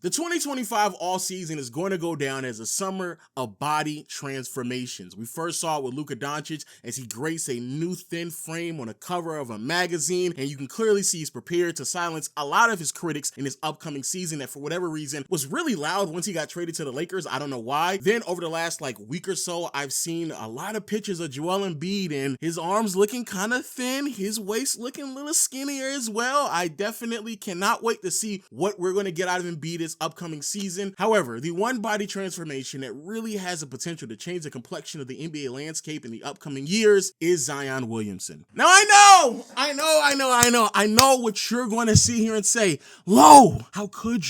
The 2025 all-season is going to go down as a summer of body transformations. We first saw it with Luka Doncic as he graced a new thin frame on a cover of a magazine, and you can clearly see he's prepared to silence a lot of his critics in his upcoming season that for whatever reason was really loud once he got traded to the Lakers. I don't know why. Then over the last week or so, I've seen a lot of pictures of Joel Embiid and his arms looking kind of thin, his waist looking a little skinnier as well. I definitely cannot wait to see what we're going to get out of Embiid this upcoming season. However, the one body transformation that really has the potential to change the complexion of the NBA landscape in the upcoming years is Zion Williamson. Now I know what you're going to sit here and say, Lo, how could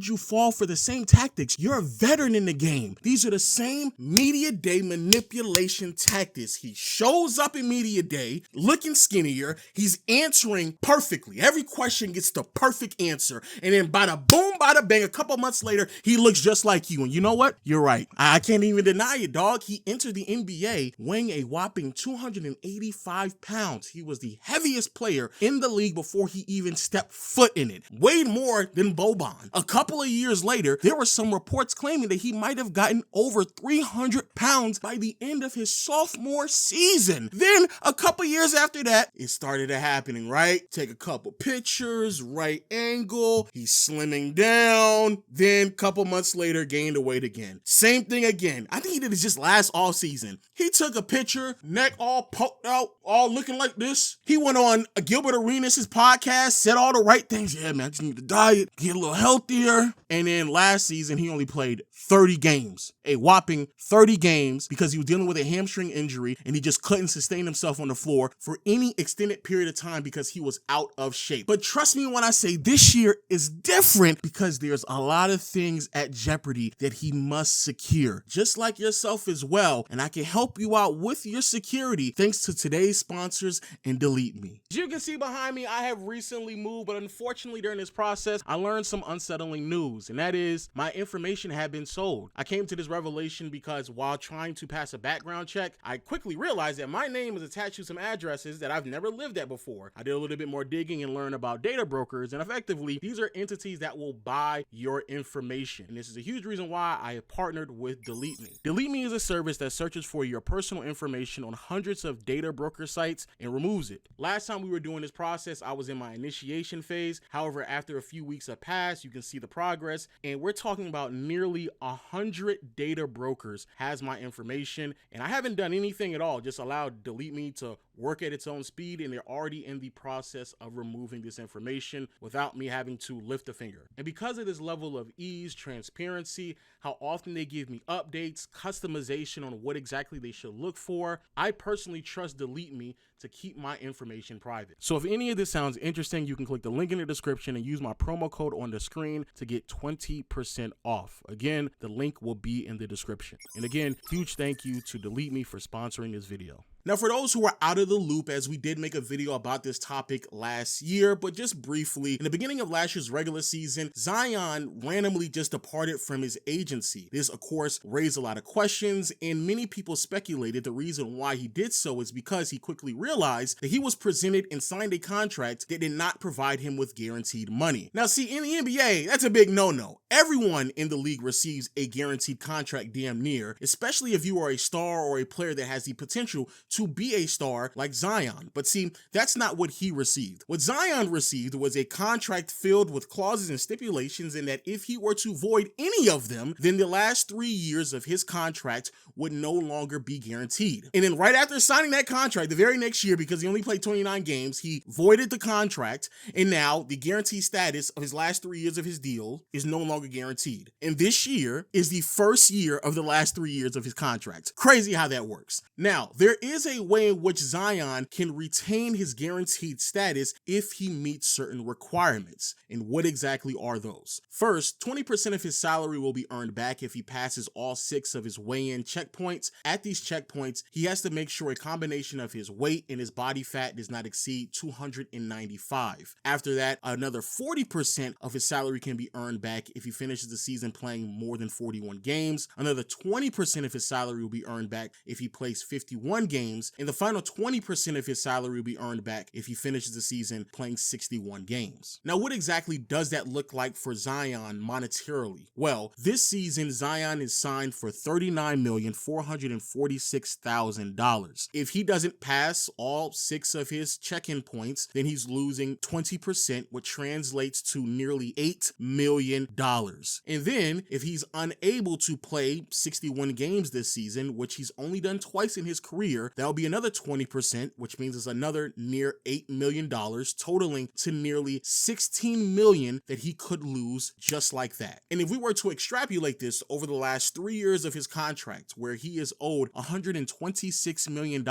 you fall for the same tactics? You're a veteran in the game. These are the same media day manipulation tactics. He shows up in media day looking skinnier. He's answering perfectly. Every question gets the perfect answer. And then bada boom, bada bang, a couple months later, he looks just like you. And you know what? You're right. I can't even deny it, dog. He entered the NBA weighing a whopping 285 pounds. He was the heaviest player in the league before he even stepped foot in it. Weighed more than Boban. A couple of years later, there were some reports claiming that he might have gotten over 300 pounds by the end of his sophomore season. Then, a couple years after that, it started happening, right? Take a couple pictures, right angle, he's slimming down, then a couple months later, gained the weight again. Same thing again. I think he did this just last all season. He took a picture, neck all poked out, all looking like this. He went on Gilbert Arenas' podcast, said all the right things. Yeah, man, I just need to diet, get a little healthier. And then last season, he only played 30 games, a whopping 30 games, because he was dealing with a hamstring injury and he just couldn't sustain himself on the floor for any extended period of time because he was out of shape. But trust me when I say this year is different, because there's a lot of things at jeopardy that he must secure, just like yourself as well. And I can help you out with your security thanks to today's sponsors and DeleteMe. As you can see behind me, I have recently moved, but unfortunately during this process, I learned some unsettling news, and that is my information had been sold. I came to this revelation because while trying to pass a background check, I quickly realized that my name is attached to some addresses that I've never lived at before. I did a little bit more digging and learned about data brokers, and effectively, these are entities that will buy your information. And this is a huge reason why I have partnered with DeleteMe. DeleteMe is a service that searches for your personal information on hundreds of data broker sites and removes it. Last time we were doing this process, I was in my initiation phase. However, after a few weeks have passed, you can see the progress, and we're talking about nearly 100 data brokers has my information, and I haven't done anything at all, just allowed DeleteMe to work at its own speed, and they're already in the process of removing this information without me having to lift a finger. And because of this level of ease, transparency, how often they give me updates, customization on what exactly they should look for, I personally trust DeleteMe to keep my information private. So if any of this sounds interesting, you can click the link in the description and use my promo code on the screen to get 20% off. Again, the link will be in the description. And again, huge thank you to DeleteMe for sponsoring this video. Now, for those who are out of the loop, as we did make a video about this topic last year, but just briefly, in the beginning of last year's regular season, Zion randomly just departed from his agency. This, of course, raised a lot of questions, and many people speculated the reason why he did so is because he quickly realized that he was presented and signed a contract that did not provide him with guaranteed money. Now, see, in the NBA, that's a big no-no. Everyone in the league receives a guaranteed contract damn near, especially if you are a star or a player that has the potential to be a star like Zion. But see, that's not what he received. What Zion received was a contract filled with clauses and stipulations, and that if he were to void any of them, then the last 3 years of his contract would no longer be guaranteed. And then right after signing that contract, the very next year, because he only played 29 games, he voided the contract, and now the guaranteed status of his last 3 years of his deal is no longer guaranteed. And this year is the first year of the last 3 years of his contract. Crazy how that works. Now, there is a way in which Zion can retain his guaranteed status if he meets certain requirements. And what exactly are those? First, 20% of his salary will be earned back if he passes all 6 of his weigh-in checkpoints. At these checkpoints, he has to make sure a combination of his weight and his body fat does not exceed 295. After that, another 40% of his salary can be earned back if he he finishes the season playing more than 41 games. Another 20% of his salary will be earned back if he plays 51 games, and the final 20% of his salary will be earned back if he finishes the season playing 61 games. Now, what exactly does that look like for Zion monetarily? Well, this season, Zion is signed for $39,446,000. If he doesn't pass all 6 of his check-in points, then he's losing 20%, which translates to nearly $8 million. And then, if he's unable to play 61 games this season, which he's only done twice in his career, that'll be another 20%, which means it's another near $8 million, totaling to nearly $16 million that he could lose just like that. And if we were to extrapolate this over the last 3 years of his contract, where he is owed $126 million,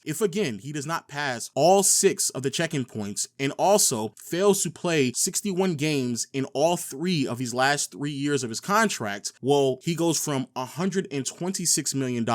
if again, he does not pass all 6 of the check-in points and also fails to play 61 games in all 3 of his last 3 years of his contract, well, he goes from $126 million,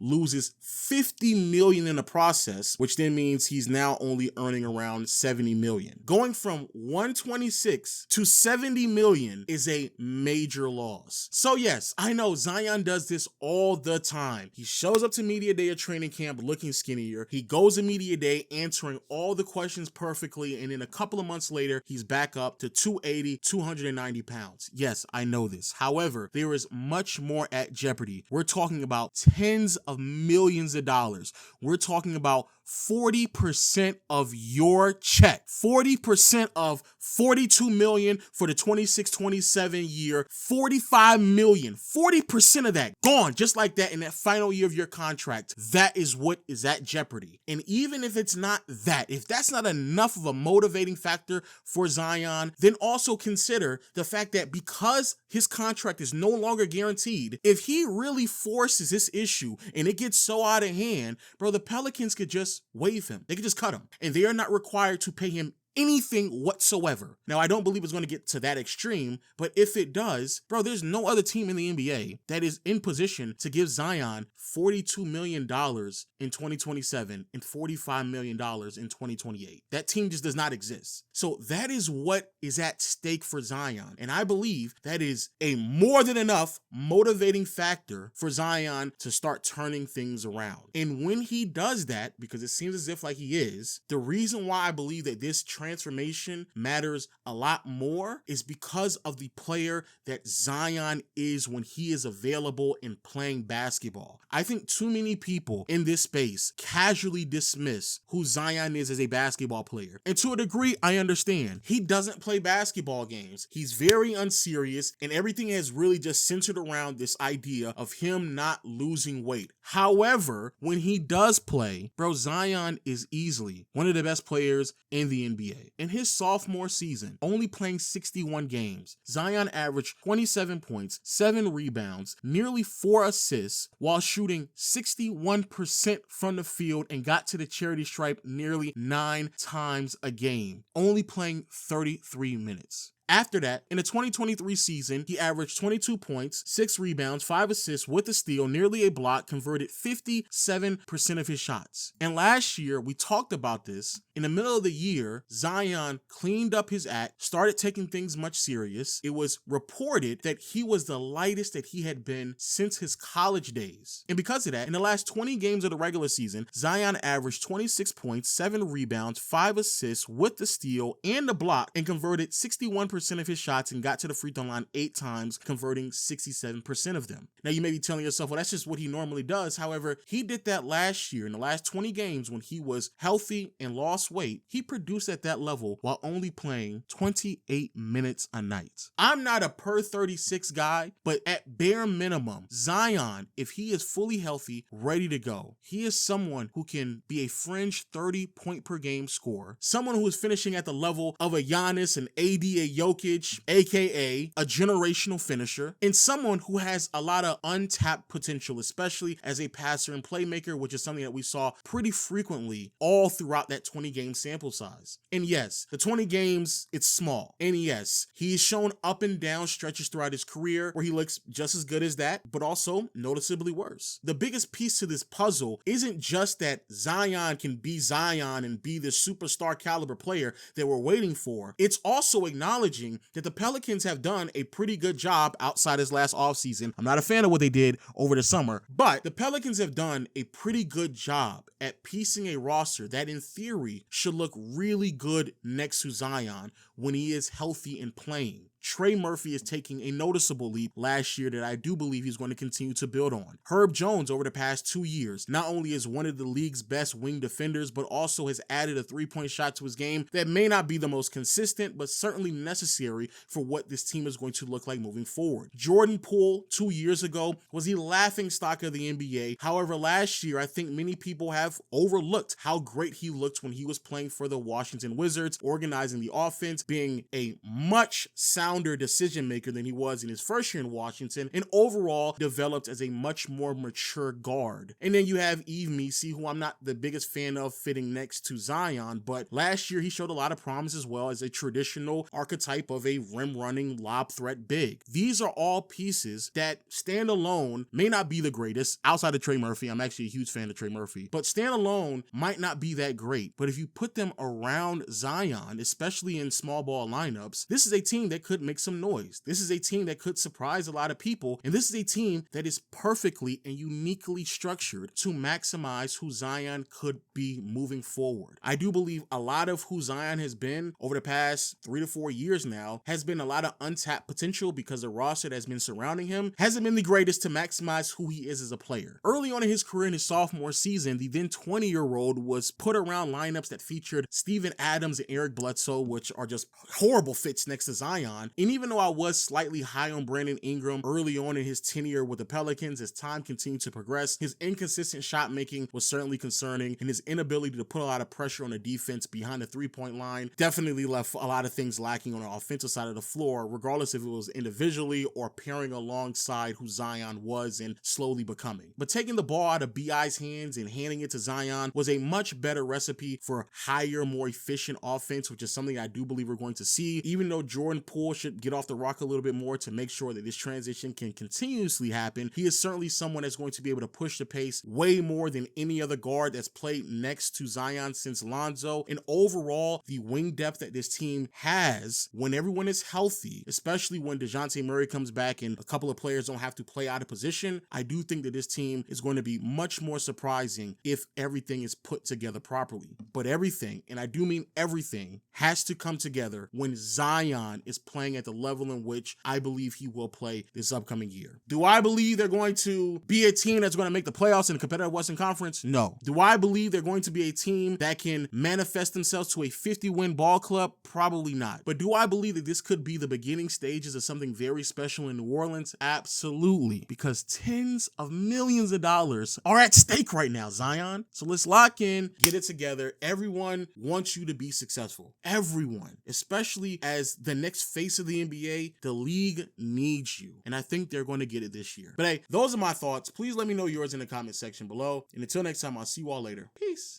loses $50 million in the process, which then means he's now only earning around $70 million. Going from 126 to $70 million is a major loss. So yes, I know Zion does this all the time. He shows up to media day or training camp looking skinnier. He goes to media day answering all the questions perfectly, and then a couple of months later, he's back up to 280, 290 pounds. Yes, I know this. However, there is much more at jeopardy. We're talking about tens of millions of dollars. We're talking about 40% of your check. 40% of $42 million for the 26-27 year, $45 million. 40% of that gone just like that in that final year of your contract. That is what is at jeopardy. And even if it's not that, if that's not enough of a motivating factor for Zion, then also consider the fact that because his contract is no longer guaranteed, if he really forces this issue and it gets so out of hand, bro, the Pelicans could just waive him. They could just cut him, and they are not required to pay him anything whatsoever. Now, I don't believe it's going to get to that extreme, but if it does, bro, there's no other team in the NBA that is in position to give Zion $42 million in 2027 and $45 million in 2028. That team just does not exist. So that is what is at stake for Zion. And I believe that is a more than enough motivating factor for Zion to start turning things around. And when he does that, because it seems as if like he is, the reason why I believe that this transformation matters a lot more is because of the player that Zion is when he is available and playing basketball. I think too many people in this space casually dismiss who Zion is as a basketball player. And to a degree, I understand. He doesn't play basketball games. He's very unserious, and everything has really just centered around this idea of him not losing weight. However, when he does play, bro, Zion is easily one of the best players in the NBA. In his sophomore season, only playing 61 games, Zion averaged 27 points, 7 rebounds, nearly 4 assists, while shooting 61% from the field and got to the charity stripe nearly 9 times a game, only playing 33 minutes. After that, in the 2023 season, he averaged 22 points, 6 rebounds, 5 assists with a steal, nearly a block, converted 57% of his shots. And last year, we talked about this. In the middle of the year, Zion cleaned up his act, started taking things much serious. It was reported that he was the lightest that he had been since his college days. And because of that, in the last 20 games of the regular season, Zion averaged 26 points, 7 rebounds, 5 assists with the steal and the block, and converted 61% of his shots and got to the free throw line 8 times, converting 67% of them. Now, you may be telling yourself, well, that's just what he normally does. However, he did that last year in the last 20 games when he was healthy and lost weight. He produced at that level while only playing 28 minutes a night. I'm not a per 36 guy, but at bare minimum, Zion, if he is fully healthy, ready to go, he is someone who can be a fringe 30 point per game scorer, someone who is finishing at the level of a Giannis, an AD, a Jokic, aka a generational finisher, and someone who has a lot of untapped potential, especially as a passer and playmaker, which is something that we saw pretty frequently all throughout that 20 20-game sample size. And yes, the 20 games, it's small. And yes, he's shown up and down stretches throughout his career where he looks just as good as that, but also noticeably worse. The biggest piece to this puzzle isn't just that Zion can be Zion and be the superstar caliber player that we're waiting for. It's also acknowledging that the Pelicans have done a pretty good job outside his last offseason. I'm not a fan of what they did over the summer, but the Pelicans have done a pretty good job at piecing a roster that in theory should look really good next to Zion when he is healthy and playing. Trey Murphy is taking a noticeable leap last year that I do believe he's going to continue to build on. Herb Jones over the past 2 years not only is one of the league's best wing defenders, but also has added a three-point shot to his game that may not be the most consistent, but certainly necessary for what this team is going to look like moving forward. Jordan Poole 2 years ago was the laughingstock of the NBA. However, last year, I think many people have overlooked how great he looked when he was playing for the Washington Wizards, organizing the offense, being a much sounder decision maker than he was in his first year in Washington, and overall developed as a much more mature guard. And then you have Yves Missi, who I'm not the biggest fan of fitting next to Zion, but last year he showed a lot of promise as well as a traditional archetype of a rim running lob threat big. These are all pieces that stand alone may not be the greatest outside of Trey Murphy. I'm actually a huge fan of Trey Murphy, but stand alone might not be that great. But if you put them around Zion, especially in small ball lineups, this is a team that could make some noise. This is a team that could surprise a lot of people, and this is a team that is perfectly and uniquely structured to maximize who Zion could be moving forward. I do believe a lot of who Zion has been over the past 3 to 4 years now has been a lot of untapped potential because the roster that's been surrounding him hasn't been the greatest to maximize who he is as a player. Early on in his career in his sophomore season, the then 20-year-old was put around lineups that featured Steven Adams and Eric Bledsoe, which are just horrible fits next to Zion. And even though I was slightly high on Brandon Ingram early on in his tenure with the Pelicans, as time continued to progress, his inconsistent shot making was certainly concerning, and his inability to put a lot of pressure on the defense behind the three-point line definitely left a lot of things lacking on the offensive side of the floor, regardless if it was individually or pairing alongside who Zion was and slowly becoming. But taking the ball out of BI's hands and handing it to Zion was a much better recipe for higher, more efficient offense, which is something I do believe we're going to see, even though Jordan Poole should get off the rock a little bit more to make sure that this transition can continuously happen. He is certainly someone that's going to be able to push the pace way more than any other guard that's played next to Zion since Lonzo. And overall, the wing depth that this team has when everyone is healthy, especially when DeJounte Murray comes back and a couple of players don't have to play out of position, I do think that this team is going to be much more surprising if everything is put together properly. But everything, and I do mean everything, has to come together when Zion is playing at the level in which I believe he will play this upcoming year. Do I believe they're going to be a team that's going to make the playoffs in the competitive Western Conference? No. Do I believe they're going to be a team that can manifest themselves to a 50-win ball club? Probably not. But do I believe that this could be the beginning stages of something very special in New Orleans? Absolutely. Because tens of millions of dollars are at stake right now, Zion. So let's lock in, get it together. Everyone wants you to be successful. Everyone. Especially as the next face of the NBA, the league needs you. And I think they're going to get it this year. But hey, those are my thoughts. Please let me know yours in the comment section below. And until next time, I'll see you all later. Peace.